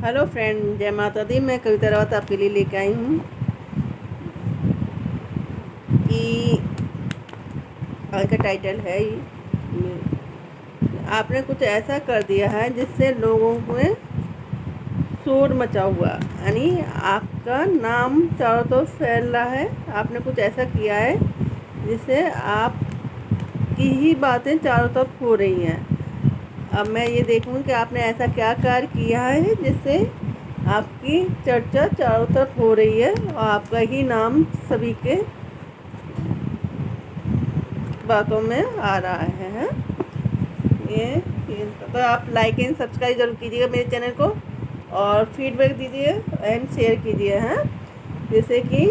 Hello friend, जय माता दी। मैं कविता रावत आपके लिए लेके आई हूँ कि आज का टाइटल है आपने कुछ ऐसा कर दिया है जिससे लोगों में शोर मचा हुआ, यानी आपका नाम चारों तरफ फैल रहा है। आपने कुछ ऐसा किया है जिससे आपकी ही बातें चारों तरफ हो रही हैं। अब मैं ये देखूँ कि आपने ऐसा क्या कार्य किया है जिससे आपकी चर्चा चारों तरफ हो रही है और आपका ही नाम सभी के बातों में आ रहा है। ये तो आप लाइक एंड सब्सक्राइब जरूर कीजिएगा मेरे चैनल को और फीडबैक दीजिए एंड शेयर कीजिए, हैं, जैसे कि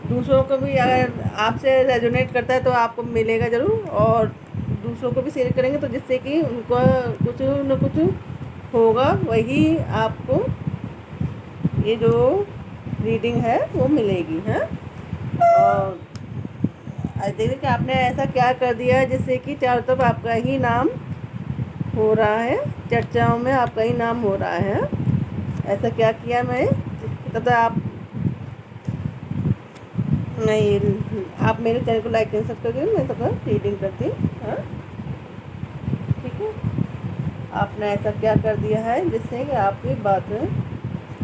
दूसरों को भी अगर आपसे रेजोनेट करता है तो आपको मिलेगा ज़रूर, और दूसरों को भी शेयर करेंगे तो जिससे कि उनको कुछ न कुछ होगा, वही आपको ये जो रीडिंग है वो मिलेगी, हैं। और देखिए कि आपने ऐसा क्या कर दिया है जिससे कि चारों तरफ आपका ही नाम हो रहा है, चर्चाओं में आपका ही नाम हो रहा है। ऐसा क्या किया मैं, तथा आप नहीं, आप मेरे चैनल को लाइक कर सकते हो, मैं तथा रीडिंग करती हूँ, हाँ, ठीक है। आपने ऐसा क्या कर दिया है जिससे कि आपकी बातें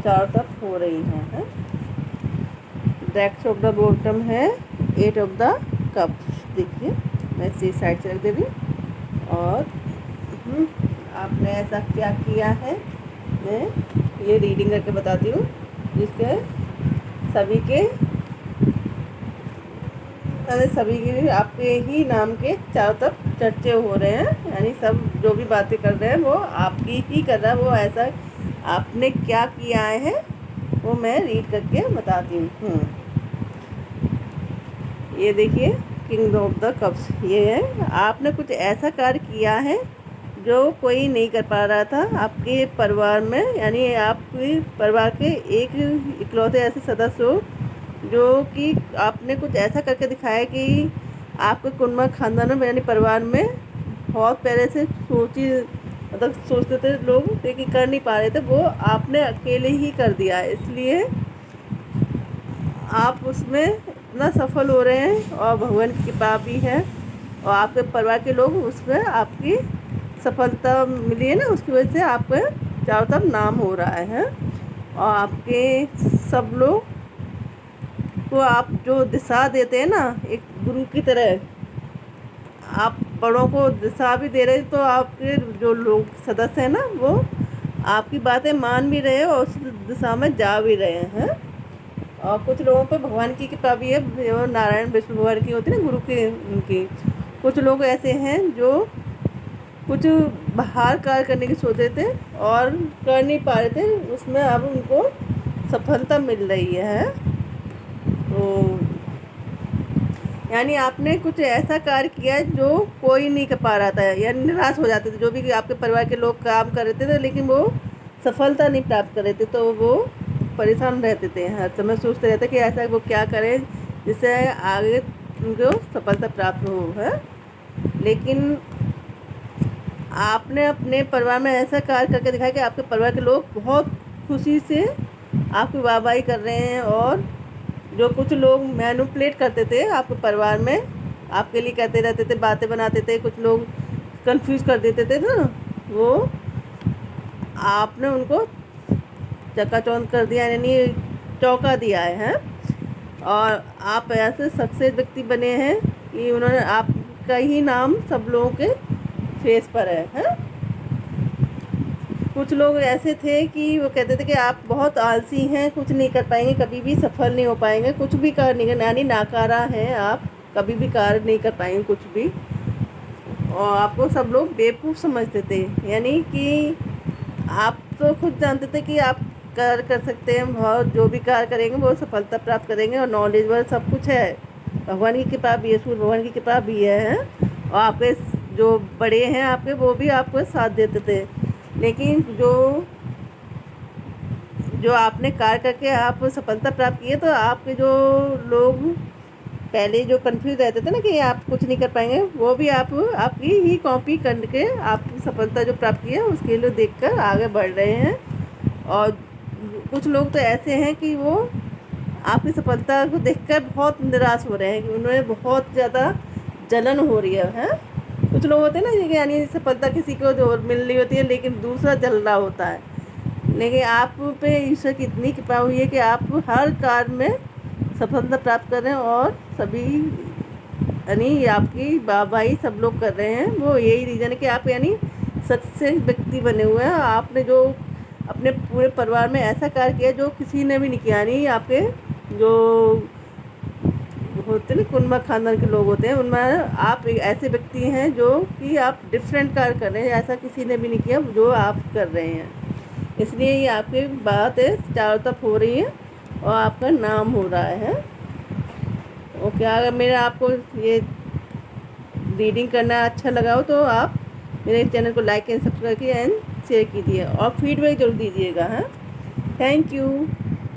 चारों तरफ हो रही हैं। डेक्स ऑफ द बॉटम है 8 ऑफ द कप्स। देखिए मैं इसी साइड से रख दे रही हूँ। और आपने ऐसा क्या किया है, मैं ये रीडिंग करके बताती हूँ जिसके सभी के आपके ही नाम के चारों तरफ चर्चे हो रहे हैं, यानी सब जो भी बातें कर रहे हैं वो आपकी ही कर रहा है। वो ऐसा आपने क्या किया है वो मैं रीड करके बताती हूँ। ये देखिए किंग ऑफ द कप्स, ये है आपने कुछ ऐसा कार्य किया है जो कोई नहीं कर पा रहा था आपके परिवार में, यानी आपके परिवार के एक इकलौते ऐसे सदस्य हो जो कि आपने कुछ ऐसा करके दिखाया कि आपके कुटुंब खानदान में यानी परिवार में बहुत पहले से सोचते थे लोग, लेकिन कर नहीं पा रहे थे, वो आपने अकेले ही कर दिया है। इसलिए आप उसमें इतना सफल हो रहे हैं और भगवान की कृपा भी है और आपके परिवार के लोग उसमें आपकी सफलता मिली है ना, उसकी वजह से आपके चारों तरफ नाम हो रहा है। और आपके सब लोग को आप जो दिशा देते हैं ना, एक गुरु की तरह आप बड़ों को दिशा भी दे रहे हैं, तो आपके जो लोग सदस्य हैं ना वो आपकी बातें मान भी रहे हैं और उस दिशा में जा भी रहे हैं। और कुछ लोगों पर भगवान की कृपा भी है, जो नारायण विष्णु भगवान की होती है ना, गुरु की उनकी। कुछ लोग ऐसे हैं जो कुछ बाहर कार्य करने की सोच रहे थे और कर नहीं पा रहे थे, उसमें अब उनको सफलता मिल रही है। तो यानी आपने कुछ ऐसा कार्य किया है जो कोई नहीं कर पा रहा था, या निराश हो जाते थे जो भी आपके परिवार के लोग काम कर रहे थे, लेकिन वो सफलता नहीं प्राप्त कर रहे थे, तो वो परेशान रहते थे, हर समय सोचते रहते कि ऐसा वो क्या करें जिससे आगे उनको सफलता प्राप्त हो, है। लेकिन आपने अपने परिवार में ऐसा कार्य करके दिखाया कि आपके परिवार के लोग बहुत खुशी से आपकी वाहवाही कर रहे हैं। और जो कुछ लोग मैनिपुलेट करते थे आपके परिवार में, आपके लिए कहते रहते थे, बातें बनाते थे, कुछ लोग कंफ्यूज कर देते थे ना, वो आपने उनको चकाचौंध कर दिया, यानी चौंका दिया है। और आप ऐसे सक्सेस व्यक्ति बने हैं कि उन्होंने आपका ही नाम सब लोगों के फेस पर है। कुछ लोग ऐसे थे कि वो कहते थे कि आप बहुत आलसी हैं, कुछ नहीं कर पाएंगे, कभी भी सफल नहीं हो पाएंगे, कुछ भी कार्य नहीं करना, यानी नाकारा हैं आप, कभी भी कार्य नहीं कर पाएंगे कुछ भी। और आपको सब लोग बेवकूफ़ समझते थे, यानी कि आप तो खुद जानते थे कि आप कार्य कर सकते हैं, बहुत जो भी कार्य करेंगे वो सफलता प्राप्त करेंगे और नॉलेजबल सब कुछ है, भगवान की कृपा भी है, सूर्य भगवान की कृपा भी है। और आपके जो बड़े हैं आपके, वो भी आपको साथ देते थे। लेकिन जो आपने कार्य करके आप सफलता प्राप्त की है, तो आपके जो लोग पहले जो कंफ्यूज रहते थे ना कि आप कुछ नहीं कर पाएंगे, वो भी आप आपकी ही कॉपी करके आप सफलता जो प्राप्त की है उसके लिए देखकर आगे बढ़ रहे हैं। और कुछ लोग तो ऐसे हैं कि वो आपकी सफलता को देखकर बहुत निराश हो रहे हैं, कि उन्हें बहुत ज़्यादा जलन हो रही है। कुछ लोग होते हैं ना, कि यानी सफलता किसी को जो मिल रही होती है लेकिन दूसरा जल रहा होता है। लेकिन आप पे ईश्वर की इतनी कृपा हुई है कि आप हर कार्य में सफलता प्राप्त कर रहे हैं, और सभी यानी आपकी वाहवाही सब लोग कर रहे हैं। वो यही रीज़न है कि आप यानी सक्सेस व्यक्ति बने हुए हैं। आपने जो अपने पूरे परिवार में ऐसा कार्य किया जो किसी ने भी नहीं किया, यानी आपके जो होते ना कुनबा खानदान के लोग होते हैं, उनमें आप एक ऐसे व्यक्ति हैं जो कि आप डिफरेंट कार्य कर रहे हैं, ऐसा किसी ने भी नहीं किया जो आप कर रहे हैं। इसलिए ये आपकी बात है चारों तरफ हो रही है और आपका नाम हो रहा है। ओके, अगर मेरा आपको ये रीडिंग करना अच्छा लगा हो तो आप मेरे चैनल को लाइक एंड सब्सक्राइब कीजिए एंड शेयर कीजिए, और फीडबैक जरूर दीजिएगा। हाँ, थैंक यू।